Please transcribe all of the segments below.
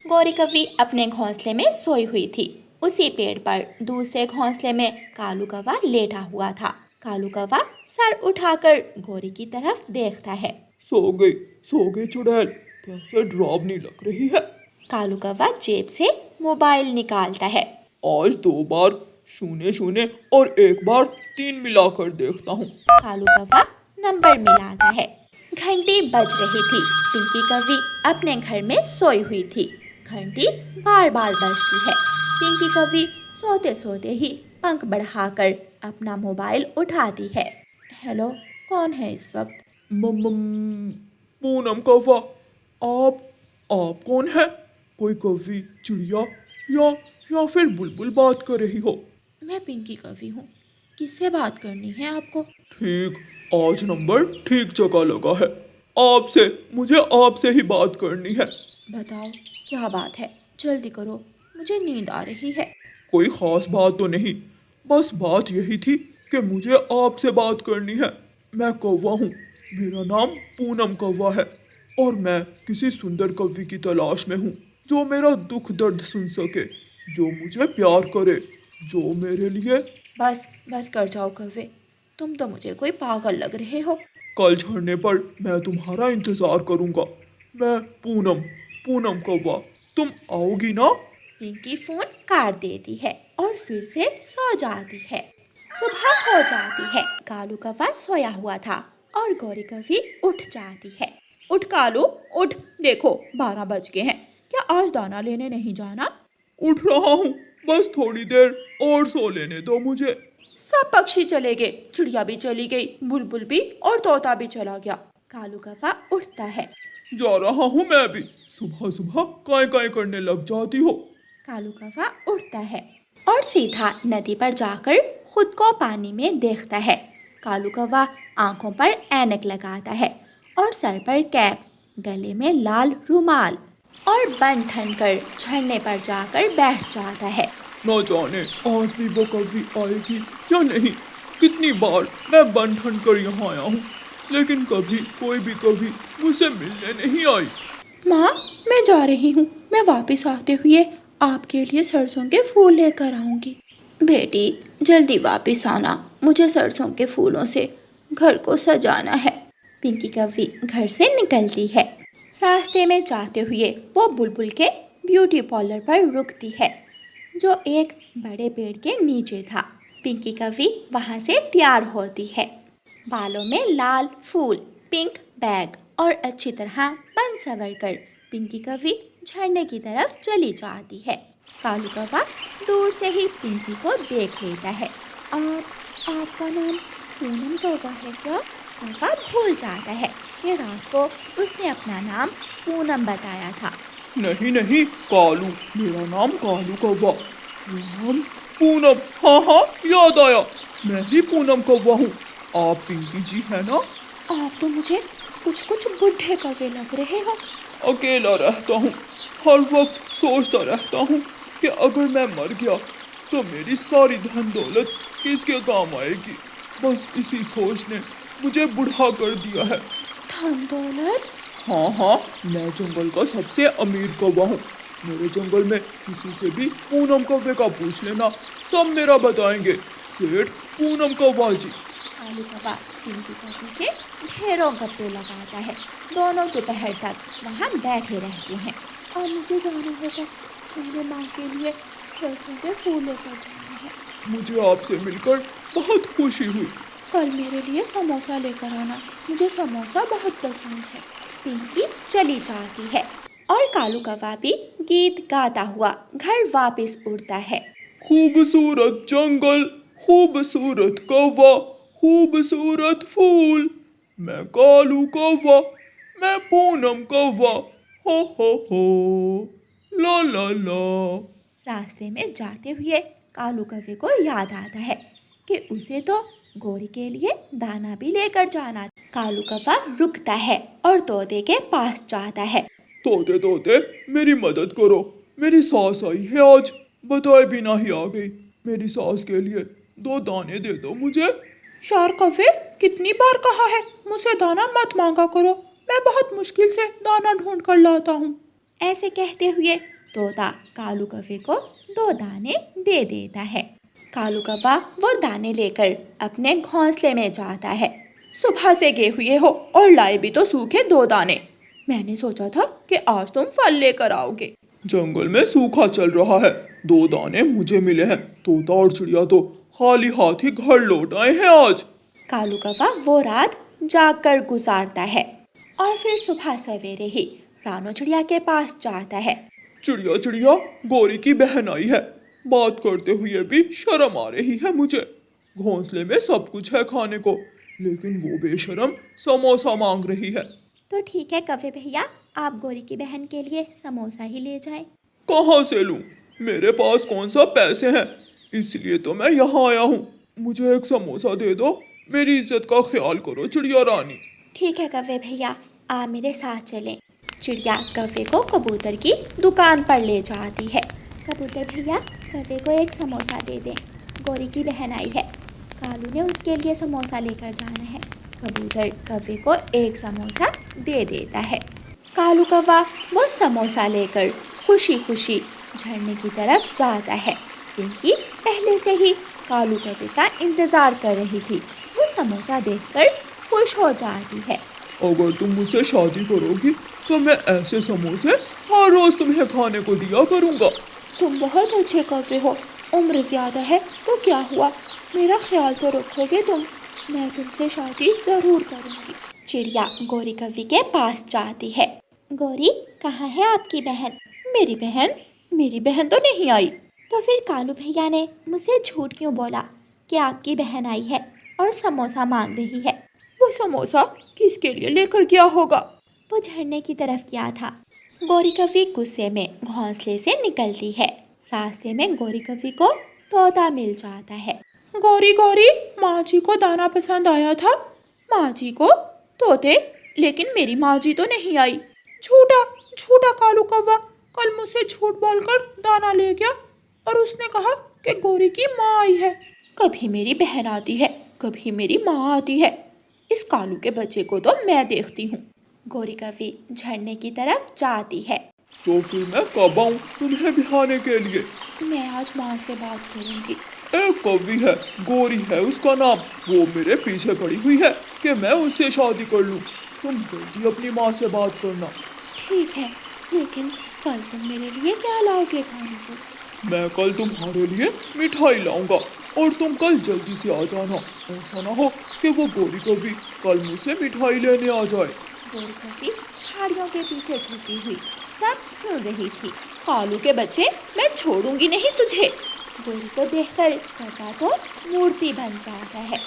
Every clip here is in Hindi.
गौरी कौवी अपने घोंसले में सोई हुई थी। उसी पेड़ पर दूसरे घोंसले में कालू कौवा लेटा हुआ था। कालू कौवा सर उठाकर गौरी की तरफ देखता है। सो गई चुड़ैल, कैसे डरावनी लग रही है। कालू कौवा जेब से मोबाइल निकालता है। आज 2 बार 0 0 और 1 बार 3 मिलाकर देखता हूँ। कालू कौवा नंबर मिलाता है। घंटी बज रही थी। पिंकी कौवी अपने घर में सोई हुई थी। घंटी बार बार बजती है। पिंकी कौवी सोते सोते ही पंख बढ़ाकर अपना मोबाइल उठाती है। हेलो, कौन है इस वक्त? पूनम कौवा, आप कौन है? कोई कौवी, चिड़िया या फिर बुलबुल बात कर रही हो? मैं पिंकी कौवी हूँ। किससे बात करनी है आपको? ठीक, आज नंबर ठीक जगह लगा है। मुझे आपसे ही बात करनी है। बताओ क्या बात है, जल्दी करो, मुझे नींद आ रही है। कोई खास बात तो नहीं, बस बात यही थी कि मुझे आपसे बात करनी है। मैं कौवा हूँ, मेरा नाम पूनम कौवा है और मैं किसी सुंदर कवि की तलाश में हूँ जो मेरा दुख दर्द सुन सके, जो मुझे प्यार करे, जो मेरे लिए। बस कर जाओ कौवे, तुम तो मुझे कोई पागल लग रहे हो। कल झड़ने पर मैं तुम्हारा इंतजार करूँगा। मैं पूनम कौवा, तुम आओगी ना? पिंकी फोन काट देती है और फिर से सो जाती है। सुबह हो जाती है। कालू कौवा सोया हुआ था और गौरी कौवी उठ जाती है। उठ कालू, उठ, देखो 12 बज गए हैं। क्या आज दाना लेने नहीं जाना? उठ रहा हूँ, बस थोड़ी देर और सो लेने दो मुझे। सब पक्षी चले गए, चिड़िया भी चली गई, बुलबुल भी और तोता भी चला गया। कालू कौवा उठता है। जा रहा हूँ मैं भी, सुबह सुबह काय काय करने लग जाती हो। कालू कौवा उठता है और सीधा नदी पर जाकर खुद को पानी में देखता है। कालू कौवा आंखों पर ऐनक लगाता है और सर पर कैप, गले में लाल रुमाल और बन ठन कर झरने पर जाकर बैठ जाता है। न जाने आज भी वो कभी आएगी या नहीं। कितनी बार मैं बन ठन कर यहाँ आया हूँ, लेकिन कभी कोई भी कभी मुझसे मिलने नहीं आई। माँ, मैं जा रही हूँ। मैं वापस आते हुए आपके लिए सरसों के फूल लेकर आऊंगी। बेटी, जल्दी वापस आना, मुझे सरसों के फूलों से घर को सजाना है। पिंकी कौवी घर से निकलती है। रास्ते में जाते हुए वो बुलबुल के ब्यूटी पार्लर पर रुकती है, जो एक बड़े पेड़ के नीचे था। पिंकी कौवी वहाँ से तैयार होती है। बालों में लाल फूल, पिंक बैग और अच्छी तरह बन संवर कर पिंकी कौवी झरने की तरफ चली जाती है। कालू कौवा दूर से ही पिंकी को देख लेता है। आपका नाम पूनम कौवा है क्या? कौवा भूल जाता है कि रात को उसने अपना नाम पूनम बताया था। नहीं कालू, मेरा नाम कालू कौवा। मेरा नाम पूनम, हाँ याद आया, मैं ही पूनम कौवा हूँ। आप पिंकी जी है ना? आप तो मुझे कुछ बुढ़े कौवे लग रहे हो। अकेला रहता हूँ, हर वक्त सोचता रहता हूँ कि अगर मैं मर गया तो मेरी सारी धन दौलत किसके काम आएगी। बस इसी सोच ने मुझे बूढ़ा कर दिया है। धन दौलत? हाँ, मैं जंगल का सबसे अमीर कौवा हूँ। मेरे जंगल में किसी से भी पूनम कौवे का पूछ लेना, सब मेरा बताएंगे। सेठ पूनम कौवा जी। कालू कौवा पिंकी कौवी से ढेरों गप्पे लगाता है। दोनों दोपहर तक वहाँ बैठे रहते हैं। और मुझे जाना होगा, मेरे माँ के लिए सरसों के फूल लेकर जाना है। मुझे आपसे मिलकर बहुत खुशी हुई। कल मेरे लिए समोसा लेकर आना, मुझे समोसा बहुत पसंद है। पिंकी चली जाती है और कालू कौवा भी गीत गाता हुआ घर वापस उड़ता है। खूबसूरत जंगल, खूबसूरत कौवा, खूबसूरत फूल, मैं कालू कौवा, मैं पूनम कौवा, हो ला। रास्ते में जाते हुए कालू कौवे को याद आता है कि उसे तो गौरी के लिए दाना भी लेकर जाना। कालू कौवा रुकता है और तोते के पास जाता है। तोते मेरी मदद करो, मेरी सास आई है आज, बताए बिना ही आ गई। मेरी सास के लिए 2 दाने दे दो मुझे। यार कौवे, कितनी बार कहा है मुझसे दाना मत मांगा करो, मैं बहुत मुश्किल से दाना ढूंढ कर लाता हूँ। ऐसे कहते हुए तोता कालू कौवे को 2 दाने दे देता है। कालू कौवा वो दाने लेकर अपने घोंसले में जाता है। सुबह से गए हुए हो और लाए भी तो सूखे 2 दाने। मैंने सोचा था कि आज तुम फल लेकर आओगे। जंगल में सूखा चल रहा है, 2 दाने मुझे मिले हैं। तोता और चिड़िया तो खाली हाथ ही घर लौट आए हैं आज। कालू कौवा वो रात जागकर गुजारता है और फिर सुबह सवेरे ही रानो चिड़िया के पास जाता है। चिड़िया चिड़िया, गौरी की बहन आई है। बात करते हुए भी शर्म आ रही है मुझे। घोंसले में सब कुछ है खाने को, लेकिन वो बेशर्म समोसा मांग रही है। तो ठीक है कौवे भैया, आप गौरी की बहन के लिए समोसा ही ले जाएं। कहाँ से लूं? मेरे पास कौन सा पैसे हैं? इसलिए तो मैं यहाँ आया हूँ। मुझे एक समोसा दे दो। मेरी इज्जत का ख्याल करो चिड़िया रानी। ठीक है कौवे भैया, आप मेरे साथ चलें। चिड़िया कौवे को कबूतर की दुकान पर ले जाती है। कबूतर भैया, कौवे को एक समोसा दे दें, गौरी की बहन आई है, कालू ने उसके लिए समोसा लेकर जाना है। कबूतर कौवे को एक समोसा दे देता है। कालू कौवा वो समोसा लेकर खुशी खुशी झरने की तरफ जाता है, क्योंकि पहले से ही कालू कौवे का इंतजार कर रही थी। वो समोसा देखकर खुश हो जाती है। अगर तुम मुझसे शादी करोगी तो मैं ऐसे समोसे हर रोज तुम्हें खाने को दिया करूँगा। तुम बहुत अच्छे कौवे हो, उम्र ज़्यादा है तो क्या हुआ, मेरा ख्याल तो रखोगे तुम। मैं तुमसे शादी ज़रूर करूँगी। चिड़िया गौरी कौवे के पास जाती है। गौरी, कहाँ है आपकी बहन? मेरी बहन तो नहीं आई। तो फिर कालू भैया ने मुझसे झूठ क्यों बोला कि आपकी बहन आई है और समोसा मांग रही है? वो समोसा किसके लिए लेकर गया होगा? वो झरने की तरफ गया था। गौरी कौवी गुस्से में घोंसले से निकलती है। रास्ते में गौरी कौवी को तोता मिल जाता है। गौरी गौरी, माँ जी को दाना पसंद आया था। माँ जी को तोते, लेकिन मेरी माँ जी तो नहीं आई। झूठा झूठा कालू कौवा कल मुझसे झूठ बोलकर दाना ले गया और उसने कहा कि गौरी की माँ आई है। कभी मेरी बहन आती है, कभी मेरी माँ आती है। इस कालू के बच्चे को तो मैं देखती हूँ। गौरी कौवी झरने की तरफ जाती है। तो फिर मैं कब आऊँ तुम्हें बिहाने के लिए? मैं आज माँ से बात करूँगी। एक कौवी है, गौरी है उसका नाम। वो मेरे पीछे पड़ी हुई है कि मैं उससे शादी कर लूँ। तुम जल्दी अपनी माँ से बात करना। ठीक है, लेकिन कल तुम मेरे लिए क्या लाओगे खाने को? मैं कल तुम्हारे लिए मिठाई लाऊंगा और तुम कल जल्दी से आ जाना। ऐसा ना हो कि वो गौरी कौवी कल मुझसे मिठाई लेने आ जाए। गौरी कौवी झाड़ियों के पीछे छुपी हुई सब सुन रही थी। कालू के बच्चे, मैं छोड़ूंगी नहीं तुझे। गौरी को देखकर तोता तो मूर्ति बन जाता है।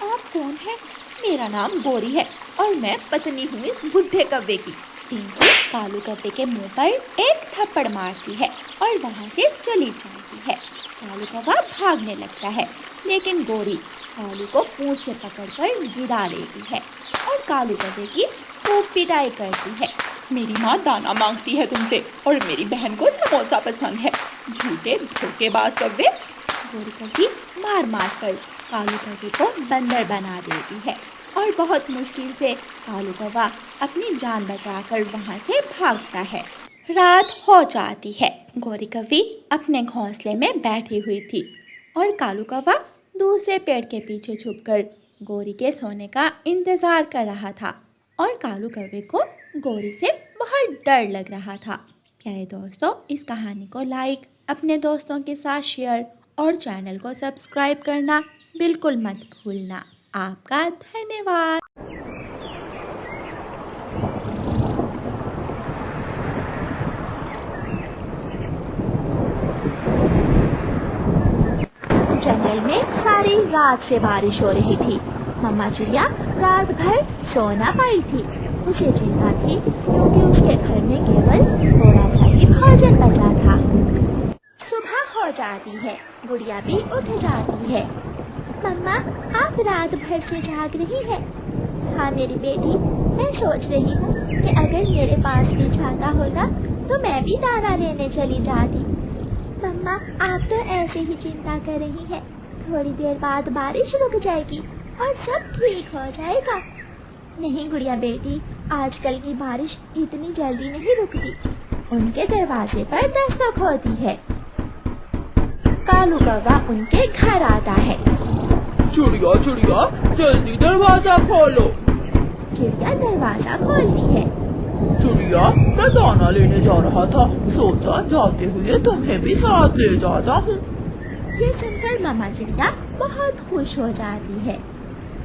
आप कौन है? मेरा नाम गौरी है और मैं पत्नी हूँ इस बुढ़े कौवे की। टिंकी कालू कौवे के मुंह पर एक थप्पड़ मारती है और वहाँ से चली जाती है। कालू कौवा भागने लगता है, लेकिन गौरी कालू को पूंछ से पकड़कर गिरा देती है और कालू कौवे की खूब पिटाई करती है। मेरी माँ दाना मांगती है तुमसे और मेरी बहन को समोसा पसंद है, झूठे धोखेबाज कौवे। गौरी कौवी मार मार कर कालू कौवे को बंदर बना देती है और बहुत मुश्किल से कालू कौवा अपनी जान बचाकर वहाँ से भागता है। रात हो जाती है। गौरी कौवी अपने घोंसले में बैठी हुई थी और कालू कौवा दूसरे पेड़ के पीछे छुपकर गौरी के सोने का इंतजार कर रहा था और कालू कौवे को गौरी से बहुत डर लग रहा था। प्यारे दोस्तों, इस कहानी को लाइक, अपने दोस्तों के साथ शेयर और चैनल को सब्सक्राइब करना बिल्कुल मत भूलना। आपका धन्यवाद। जंगल में सारी रात से बारिश हो रही थी। मम्मा चिड़िया रात भर सो ना पाई थी। उसे चिंता थी क्योंकि उसके घर में केवल थोड़ा सा ही भोजन बचा था। सुबह हो जाती है, गुड़िया भी उठ जाती है। मम्मा, आप रात भर से जाग रही है? हाँ मेरी बेटी, मैं सोच रही हूँ कि अगर मेरे पास भी छाता होता तो मैं भी दाना लेने चली जाती। मम्मा, आप तो ऐसे ही चिंता कर रही हैं। थोड़ी देर बाद बारिश रुक जाएगी और सब ठीक हो जाएगा। नहीं गुड़िया बेटी, आजकल की बारिश इतनी जल्दी नहीं रुकती। उनके दरवाजे पर दस्तक होती है। कालू कौवा उनके घर आता है। चिड़िया चिड़िया जल्दी दरवाजा खोलो। चिड़िया दरवाजा खोलती है। चिड़िया मैं दाना लेने जा रहा था, सोचा जाते हुए तुम्हें भी साथ ले जाता हूँ। ये सुनकर मामा चिड़िया बहुत खुश हो जाती है।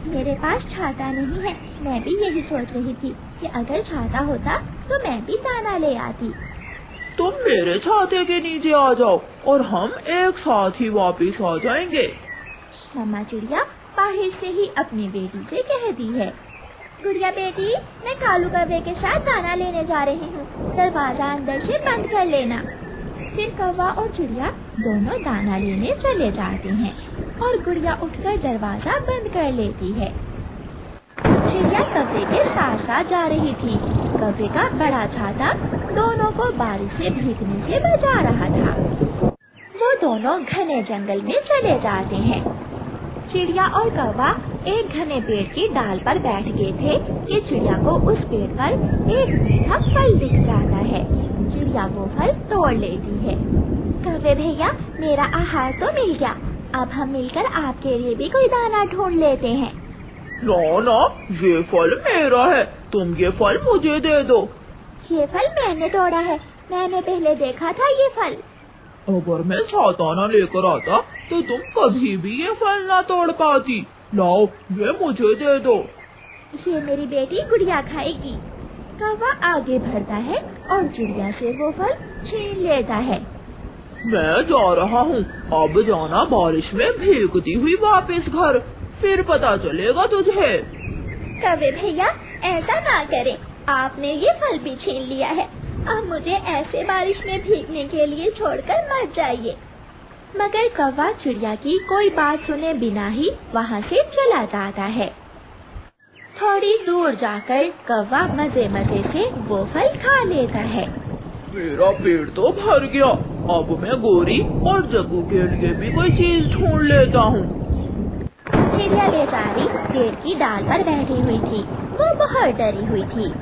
मेरे पास छाता नहीं है, मैं भी यही सोच रही थी कि अगर छाता होता तो मैं भी दाना ले आती। तुम मेरे छाते के नीचे आ जाओ और हम एक साथ ही वापस आ जाएंगे। मामा चिड़िया बाहर से ही अपनी बेटी से कहती है, गुड़िया बेटी, मैं कालू कौवे के साथ दाना लेने जा रही हूँ, दरवाजा अंदर से बंद कर लेना। फिर कौवा और चिड़िया दोनों दाना लेने चले जाते हैं और गुड़िया उठकर दरवाजा बंद कर लेती है। चिड़िया कौवे के साथ साथ जा रही थी। कौवे का बड़ा छाता दोनों को बारिश से भीगने से बचा रहा था। वो दोनों घने जंगल में चले जाते हैं। चिड़िया और कौवा एक घने पेड़ की डाल पर बैठ गए थे कि चिड़िया को उस पेड़ पर एक मीठा फल दिख जाता है। चिड़िया वो फल तोड़ लेती है। कौवे भैया, मेरा आहार तो मिल गया, अब हम मिलकर आपके लिए भी कोई दाना ढूंढ लेते हैं। ना ना, ये फल मेरा है, तुम ये फल मुझे दे दो। ये फल मैंने तोड़ा है, मैंने पहले देखा था ये फल। अगर मैं छाता न लेकर आता तो तुम कभी भी ये फल ना तोड़ पाती। लाओ, ये मुझे दे दो। ये मेरी बेटी गुड़िया खाएगी। कौवा आगे बढ़ता है और चिड़िया से वो फल छीन लेता है। मैं जा रहा हूँ, अब जाना बारिश में भीगती हुई वापस घर, फिर पता चलेगा तुझे। कौवे भैया, ऐसा ना करें, आपने ये फल भी छीन लिया है, अब मुझे ऐसे बारिश में भीगने के लिए छोड़कर मत जाइए। मगर कौवा चिड़िया की कोई बात सुने बिना ही वहाँ से चला जाता है। थोड़ी दूर जाकर कौवा मजे मजे से वो फल खा लेता है। मेरा पेट तो भर गया, अब मैं गोरी और जग्गू के लिए भी कोई चीज ढूंढ लेता हूँ। चिड़िया बेचारी पेड़ की डाल पर बैठी हुई थी। वो बहुत डरी हुई थी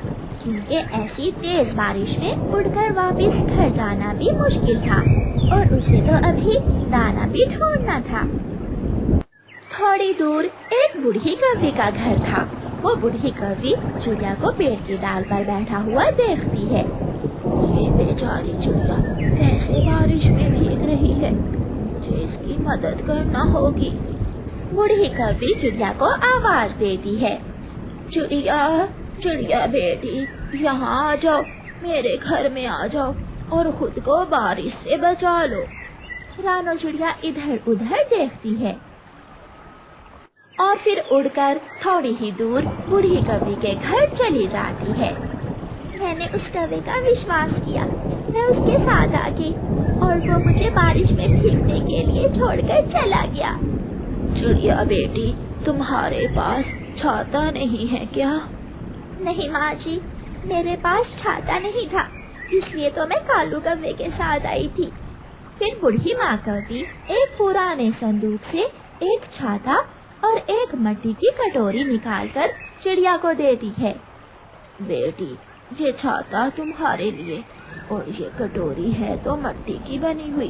क्योंकि ऐसी तेज बारिश में उड़कर वापस घर जाना भी मुश्किल था और उसे तो अभी दाना भी ढूंढना था। थोड़ी दूर एक बूढ़ी कौवी का घर था। वो बूढ़ी कौवी चिड़िया को पेड़ की डाल पर बैठा हुआ देखती है। ये बेचारी चिड़िया कैसे बारिश में भीग रही है, मुझे इसकी मदद करना होगी। बूढ़ी कौवी चिड़िया को आवाज देती है, चिड़िया चिड़िया बेटी, यहाँ आ जाओ, मेरे घर में आ जाओ और खुद को बारिश से बचा लो। रानो चिड़िया इधर उधर देखती है और फिर उड़कर थोड़ी ही दूर बूढ़ी कौवी के घर चली जाती है। मैंने उस कौवे का विश्वास किया, मैं उसके साथ आ गई और वो मुझे बारिश में भीगने के लिए छोड़कर चला गया। चिड़िया बेटी, तुम्हारे पास छाता नहीं है क्या? नहीं माँ जी, मेरे पास छाता नहीं था, इसलिए तो मैं कालू कौवे के साथ आई थी। फिर बूढ़ी माँ कौवी एक पुराने संदूक से एक छाता और एक मिट्टी की कटोरी निकालकर चिड़िया को देती है। बेटी, ये छाता तुम्हारे लिए और ये कटोरी है तो मिट्टी की बनी हुई,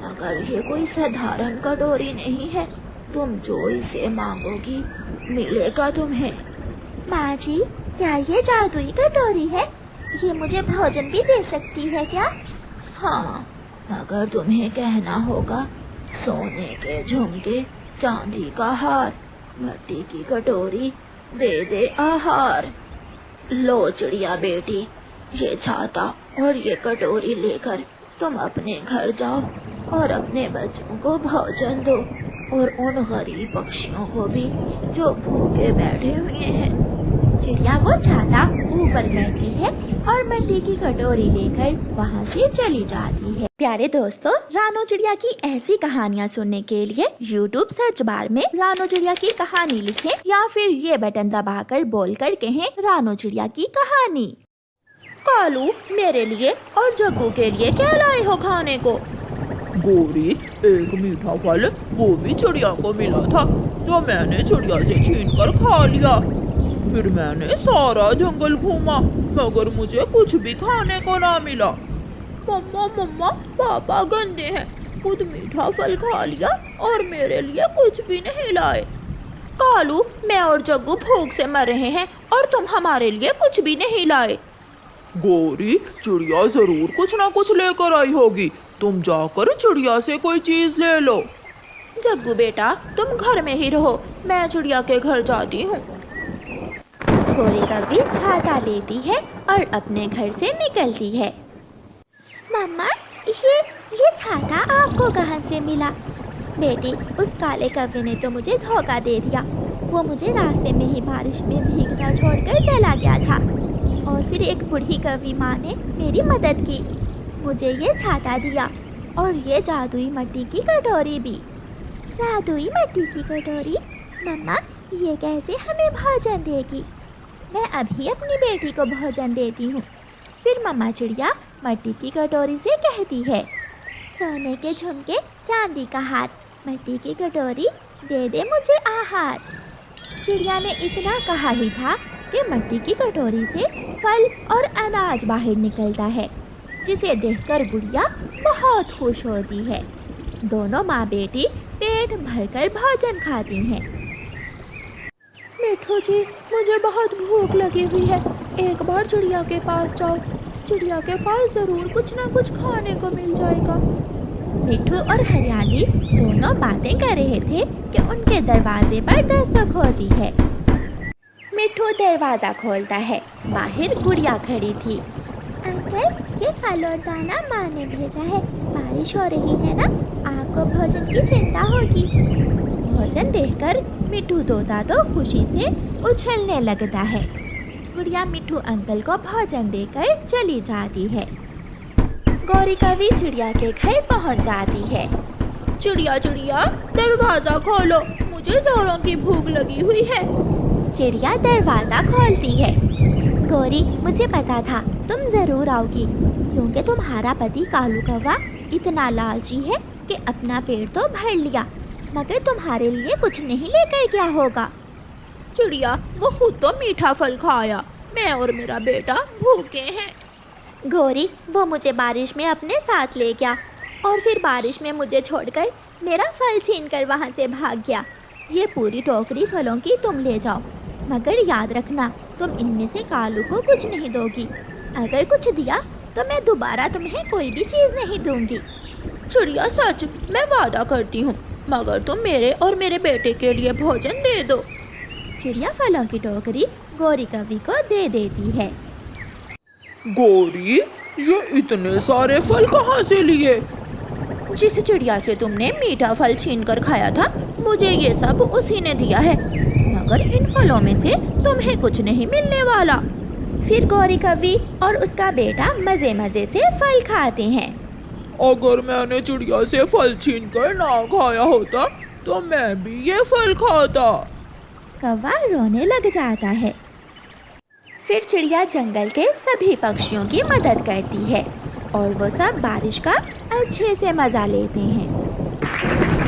मगर ये कोई साधारण कटोरी नहीं है, तुम जो इसे मांगोगी मिलेगा तुम्हें। माँ जी, क्या ये जादुई कटोरी है? ये मुझे भोजन भी दे सकती है क्या? हाँ, मगर तुम्हें कहना होगा सोने के झुमके, चांदी का हार, मिट्टी की कटोरी, दे दे आहार। लो चिड़िया बेटी, ये छाता और ये कटोरी लेकर तुम अपने घर जाओ और अपने बच्चों को भोजन दो और उन गरीब पक्षियों को भी जो भूखे बैठे हुए हैं। चिड़िया वो छाता ऊपर करती है और मिट्टी की कटोरी लेकर वहाँ से चली जाती है। प्यारे दोस्तों, रानो चिड़िया की ऐसी कहानियाँ सुनने के लिए YouTube सर्च बार में रानो चिड़िया की कहानी लिखें या फिर ये बटन दबाकर बोलकर कहें रानो चिड़िया की कहानी। कालू, मेरे लिए और जग्गू के लिए क्या लाए हो खाने को? गोरी, एक मीठा फल वो भी चिड़िया को मिला था, जो मैंने चिड़िया से छीन कर खा लिया। फिर मैंने सारा जंगल घूमा मगर मुझे कुछ भी खाने को ना मिला। मम्मा मम्मा पापा गंदे हैं, खुद मीठा फल खा लिया और मेरे लिए कुछ भी नहीं लाए। कालू, मैं और जग्गू भूख से मर रहे हैं और तुम हमारे लिए कुछ भी नहीं लाए। गौरी, चिड़िया जरूर कुछ ना कुछ लेकर आई होगी, तुम जाकर चिड़िया से कोई चीज ले लो। जग्गू बेटा, तुम घर में ही रहो, मैं चिड़िया के घर जाती हूँ। गौरी कौवी छाता लेती है और अपने घर से निकलती है। मम्मा, ये छाता आपको कहाँ से मिला? बेटी, उस काले कौवे ने तो मुझे धोखा दे दिया। वो मुझे रास्ते में ही बारिश में भीगता छोड़कर चला गया था और फिर एक बूढ़ी कौवी माँ ने मेरी मदद की, मुझे ये छाता दिया और ये जादुई मिट्टी की कटोरी भी। जादुई मिट्टी की कटोरी? मम्मा, ये कैसे हमें भोजन देगी? मैं अभी अपनी बेटी को भोजन देती हूँ। फिर मम्मा चिड़िया मिट्टी की कटोरी से कहती है, सोने के झुमके, चांदी का हार, मिट्टी की कटोरी दे दे मुझे आहार। चिड़िया ने इतना कहा ही था कि मिट्टी की कटोरी से फल और अनाज बाहर निकलता है, जिसे देखकर गुड़िया बहुत खुश होती है। दोनों माँ बेटी पेट भरकर भोजन खाती हैं। मिठू जी, मुझे बहुत भूख लगी हुई है, एक बार चिड़िया के पास जाओ, चिड़िया के पास जरूर कुछ ना कुछ खाने को मिल जाएगा। मिठू और हरियाली दोनों बातें कर रहे थे कि उनके दरवाजे पर दस्तक होती है। मिठू दरवाज़ा खोलता है, बाहर गुड़िया खड़ी थी। अंकल, ये फल और दाना माँ ने भेजा है, बारिश हो रही है ना, आपको भोजन की चिंता होगी। भोजन देखकर मिठू तोता तो खुशी से उछलने लगता है। गुड़िया मिठू अंकल को भोजन देकर चली जाती है। गौरी कौवी चिड़िया के घर पहुंच जाती है। चिड़िया चिड़िया, दरवाज़ा खोलो, मुझे जोरों की भूख लगी हुई है। चिड़िया दरवाज़ा खोलती है। गौरी, मुझे पता था तुम ज़रूर आओगी, क्योंकि तुम्हारा पति कालू कौवा इतना लालची है कि अपना पेट तो भर लिया, मगर तुम्हारे लिए कुछ नहीं लेकर गया होगा। चिड़िया, वो खुद तो मीठा फल खाया, मैं और मेरा बेटा भूखे हैं। गौरी, वो मुझे बारिश में अपने साथ ले गया और फिर बारिश में मुझे छोड़कर मेरा फल छीनकर वहाँ से भाग गया। ये पूरी टोकरी फलों की तुम ले जाओ, मगर याद रखना तुम इनमें से कालू को कुछ नहीं दोगी। अगर कुछ दिया तो मैं दोबारा तुम्हें कोई भी चीज़ नहीं दूंगी। चिड़िया, सच, मैं वादा करती हूँ, मगर तुम मेरे और मेरे बेटे के लिए भोजन दे दो। चिड़िया फलों की टोकरी गौरी कौवी को दे देती है। गौरी, ये इतने सारे फल कहाँ से लिए? जिस चिड़िया से तुमने मीठा फल छीनकर खाया था, मुझे ये सब उसी ने दिया है, मगर इन फलों में से तुम्हें कुछ नहीं मिलने वाला। फिर गौरी कौवी और उसका बेटा मज़े मज़े से फल खाते हैं। अगर मैंने चिड़िया से फल छीनकर ना खाया होता तो मैं भी ये फल खाता। कौवा रोने लग जाता है। फिर चिड़िया जंगल के सभी पक्षियों की मदद करती है और वो सब बारिश का अच्छे से मज़ा लेते हैं।